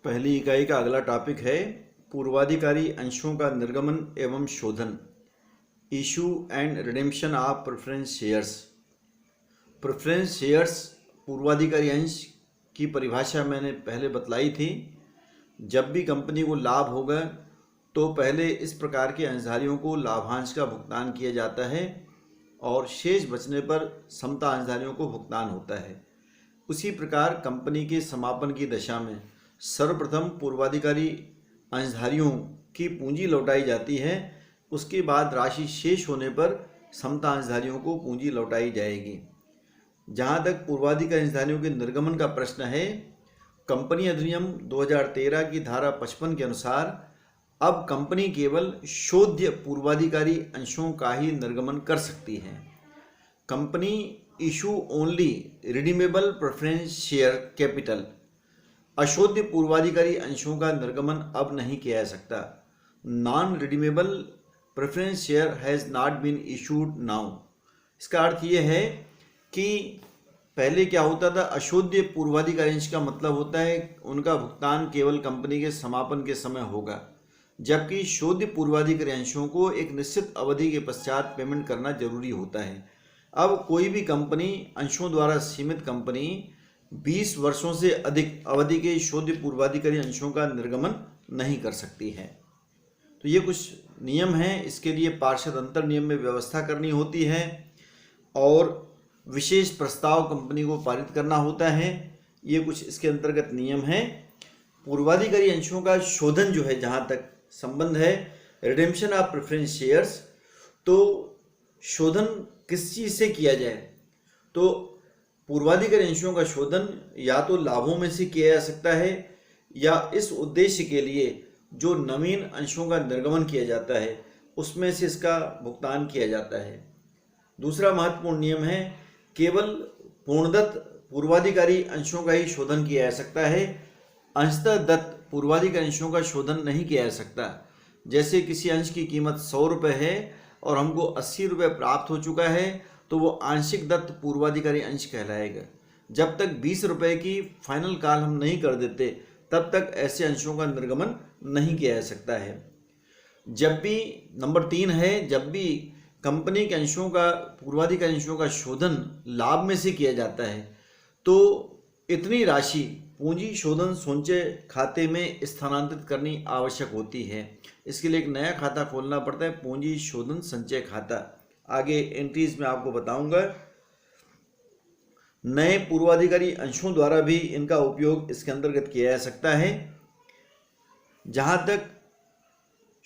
पहली इकाई का अगला टॉपिक है पूर्वाधिकारी अंशों का निर्गमन एवं शोधन। Issue and redemption of preference shares. Preference shares पूर्वाधिकारी अंश की परिभाषा मैंने पहले बतलाई थी। जब भी कंपनी को लाभ होगा तो पहले इस प्रकार के अंशधारियों को लाभांश का भुगतान किया जाता है और शेष बचने पर समता अंशधारियों को भुगतान होता है। उसी प्रकार कंपनी के समापन की दशा में सर्वप्रथम पूर्वाधिकारी अंशधारियों की पूंजी लौटाई जाती है। उसके बाद राशि शेष होने पर समता अंशधारियों को पूंजी लौटाई जाएगी। जहाँ तक पूर्वाधिकारी अंशधारियों के निर्गमन का प्रश्न है, कंपनी अधिनियम 2013 की धारा 55 के अनुसार अब कंपनी केवल शोध्य पूर्वाधिकारी अंशों का ही निर्गमन कर सकती है। Company issue only redeemable preference share capital. अशोध्य पूर्वाधिकारी अंशों का निर्गमन अब नहीं किया जा सकता। Non redeemable preference share has not been issued now. इसका अर्थ ये है कि पहले क्या होता था, अशोध्य पूर्वाधिकारी अंश का मतलब होता है उनका भुगतान केवल कंपनी के समापन के समय होगा, जबकि शोध्य पूर्वाधिकारी अंशों को एक निश्चित अवधि के पश्चात पेमेंट करना जरूरी होता है। अब कोई भी कंपनी अंशों द्वारा सीमित कंपनी 20 वर्षों से अधिक अवधि के शोध्य पूर्वाधिकारी अंशों का निर्गमन नहीं कर सकती है। तो ये कुछ नियम हैं। इसके लिए पार्षद अंतर नियम में व्यवस्था करनी होती है और विशेष प्रस्ताव कंपनी को पारित करना होता है। ये कुछ इसके अंतर्गत नियम हैं। पूर्वाधिकारी अंशों का शोधन जो है, जहाँ तक संबंध है रिडेम्पशन ऑफ प्रेफरेंस शेयर्स, तो शोधन किस चीज़ से किया जाए? तो पूर्वाधिकारी अंशों का शोधन या तो लाभों में से किया जा सकता है या इस उद्देश्य के लिए जो नवीन अंशों का निर्गमन किया जाता है उसमें से इसका भुगतान किया जाता है। दूसरा महत्वपूर्ण नियम है, केवल पूर्णदत्त पूर्वाधिकारी अंशों का ही शोधन किया जा सकता है। अंशतः दत्त पूर्वाधिकारी अंशों का शोधन नहीं किया जा सकता। जैसे किसी अंश की कीमत 100 रुपये है और हमको 80 रुपये प्राप्त हो चुका है तो वो आंशिक दत्त पूर्वाधिकारी अंश कहलाएगा। जब तक 20 रुपये की फाइनल कॉल हम नहीं कर देते तब तक ऐसे अंशों का निर्गमन नहीं किया जा सकता है। जब भी नंबर 3 है, जब भी कंपनी के अंशों का पूर्वाधिकारी अंशों का शोधन लाभ में से किया जाता है तो इतनी राशि पूंजी शोधन संचय खाते में स्थानांतरित करनी आवश्यक होती है। इसके लिए एक नया खाता खोलना पड़ता है, पूंजी शोधन संचय खाता। आगे एंट्रीज में आपको बताऊंगा। नए पूर्वाधिकारी अंशों द्वारा भी इनका उपयोग इसके अंतर्गत किया जा सकता है। जहां तक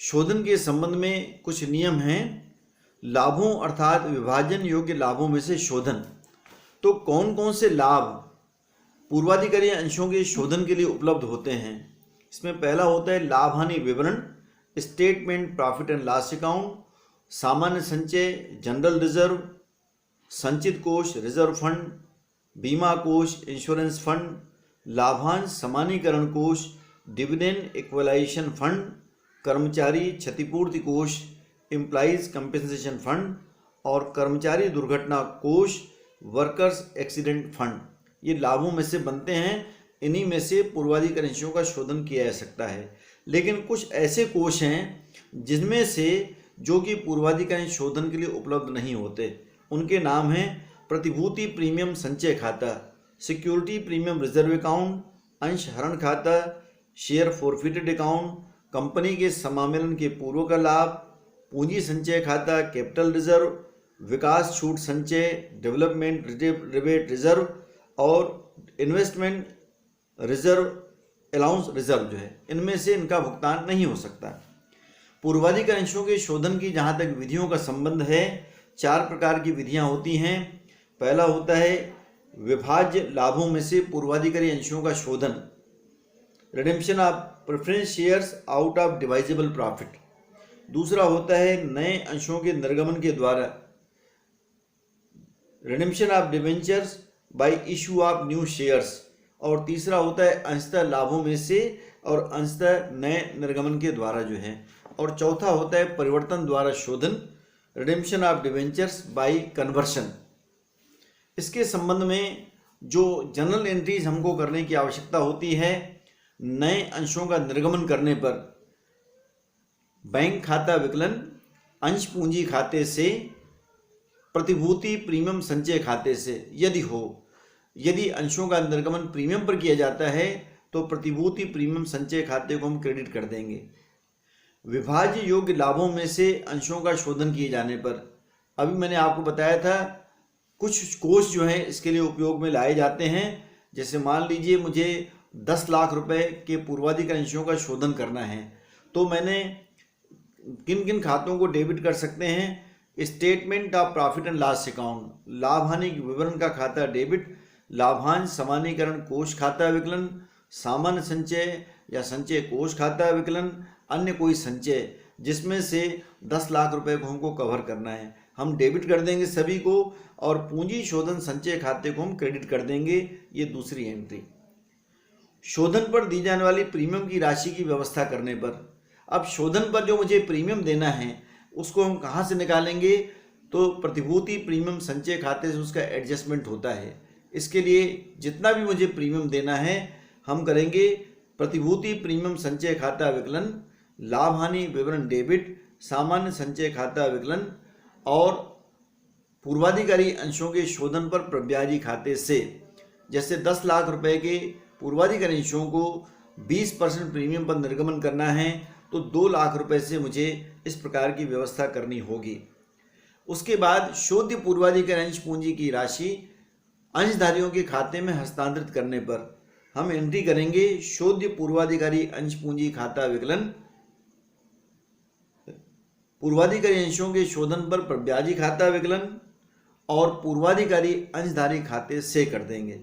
शोधन के संबंध में कुछ नियम हैं, लाभों अर्थात विभाजन योग्य लाभों में से शोधन। तो कौन कौन से लाभ पूर्वाधिकारी अंशों के शोधन के लिए उपलब्ध होते हैं? इसमें पहला होता है लाभ हानि विवरण, statement profit and loss account, सामान्य संचय जनरल रिजर्व, संचित कोष रिजर्व फंड, बीमा कोष इंश्योरेंस फंड, लाभांश समानीकरण कोष, डिविडेंड इक्वलाइजेशन फंड, कर्मचारी क्षतिपूर्ति कोष एम्प्लॉइज कंपेंसेशन फंड और कर्मचारी दुर्घटना कोष वर्कर्स एक्सीडेंट फंड। ये लाभों में से बनते हैं। इन्हीं में से पूर्वाधिकारी अंशों का शोधन किया जा सकता है। लेकिन कुछ ऐसे कोष हैं जिनमें से जो कि पूर्वाधिकारी शोधन के लिए उपलब्ध नहीं होते। उनके नाम हैं प्रतिभूति प्रीमियम संचय खाता, सिक्योरिटी प्रीमियम रिजर्व अकाउंट, अंश हरण खाता, शेयर फॉरफिटेड अकाउंट, कंपनी के समामेलन के पूर्व का लाभ, पूंजी संचय खाता, कैपिटल रिजर्व, विकास छूट संचय, डेवलपमेंट रिबेट रिजर्व और इन्वेस्टमेंट रिजर्व अलाउंस रिजर्व जो है, इनमें से इनका भुगतान नहीं हो सकता। पूर्वाधिकारी अंशों के शोधन की जहाँ तक विधियों का संबंध है, 4 प्रकार की विधियाँ होती हैं। पहला होता है विभाज्य लाभों में से पूर्वाधिकारी अंशों का शोधन, redemption of preference shares out of divisible profit. दूसरा होता है नए अंशों के निर्गमन के द्वारा, redemption of debentures bye issue of new shares. और तीसरा होता है अंशतः लाभों में से और अंशतः नए निर्गमन के द्वारा जो है। और चौथा होता है परिवर्तन द्वारा शोधन, redemption of debentures by conversion. इसके संबंध में जो जनरल एंट्रीज हमको करने की आवश्यकता होती है, नए अंशों का निर्गमन करने पर बैंक खाता विकलन अंश पूंजी खाते से प्रतिभूति प्रीमियम संचय खाते से यदि अंशों का निर्गमन प्रीमियम पर किया जाता है तो प्रतिभूति प्रीमियम संचय खाते को हम क्रेडिट कर देंगे। विभाज्य योग्य लाभों में से अंशों का शोधन किए जाने पर, अभी मैंने आपको बताया था कुछ कोष जो हैं इसके लिए उपयोग में लाए जाते हैं। जैसे मान लीजिए मुझे 10 लाख रुपए के पूर्वाधिकार अंशों का शोधन करना है, तो मैंने किन किन खातों को डेबिट कर सकते हैं? Statement of profit and loss account, लाभ हानि विवरण का खाता डेबिट, लाभांश समानीकरण कोष खाता विकलन, सामान्य संचय या संचय कोष खाता विकलन, अन्य कोई संचय जिसमें से 10 लाख रुपए को हमको कवर करना है, हम डेबिट कर देंगे सभी को, और पूंजी शोधन संचय खाते को हम क्रेडिट कर देंगे। ये दूसरी एंट्री। शोधन पर दी जाने वाली प्रीमियम की राशि की व्यवस्था करने पर, अब शोधन पर जो मुझे प्रीमियम देना है उसको हम कहाँ से निकालेंगे? तो प्रतिभूति प्रीमियम संचय खाते से उसका एडजस्टमेंट होता है। इसके लिए जितना भी मुझे प्रीमियम देना है हम करेंगे प्रतिभूति प्रीमियम संचय खाता विकलन, लाभ हानि विवरण डेबिट, सामान्य संचय खाता विकलन और पूर्वाधिकारी अंशों के शोधन पर प्रब्याजी खाते से। जैसे 10 लाख रुपए के पूर्वाधिकारी अंशों को 20% प्रीमियम पर निर्गमन करना है तो 2 लाख रुपए से मुझे इस प्रकार की व्यवस्था करनी होगी। उसके बाद शोध्य पूर्वाधिकारी अंश पूंजी की राशि अंशधारियों के खाते में हस्तांतरित करने पर हम एंट्री करेंगे शोध्य पूर्वाधिकारी अंश पूंजी खाता विकलन, पूर्वाधिकारी अंशों के शोधन पर प्रब्याजी खाता विकलन और पूर्वाधिकारी अंशधारी खाते से कर देंगे।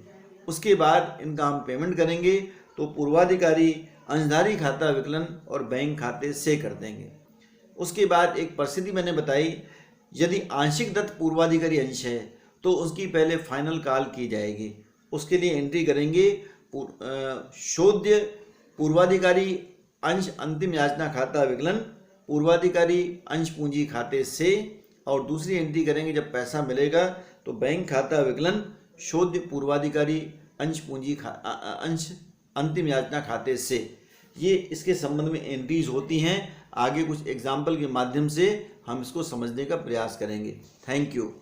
उसके बाद इनका हम पेमेंट करेंगे तो पूर्वाधिकारी अंशधारी खाता विकलन और बैंक खाते से कर देंगे। उसके बाद एक परिस्थिति मैंने बताई, यदि आंशिक दत्त पूर्वाधिकारी अंश है तो उसकी पहले फाइनल कॉल की जाएगी। उसके लिए एंट्री करेंगे शोध्य पूर्वाधिकारी अंश अंतिम याचना खाता विकलन, पूर्वाधिकारी अंश पूंजी खाते से, और दूसरी एंट्री करेंगे जब पैसा मिलेगा तो बैंक खाता विकलन शोध्य पूर्वाधिकारी अंश पूंजी अंश अंतिम याचना खाते से। ये इसके संबंध में एंट्रीज होती हैं। आगे कुछ एग्जाम्पल के माध्यम से हम इसको समझने का प्रयास करेंगे। Thank you.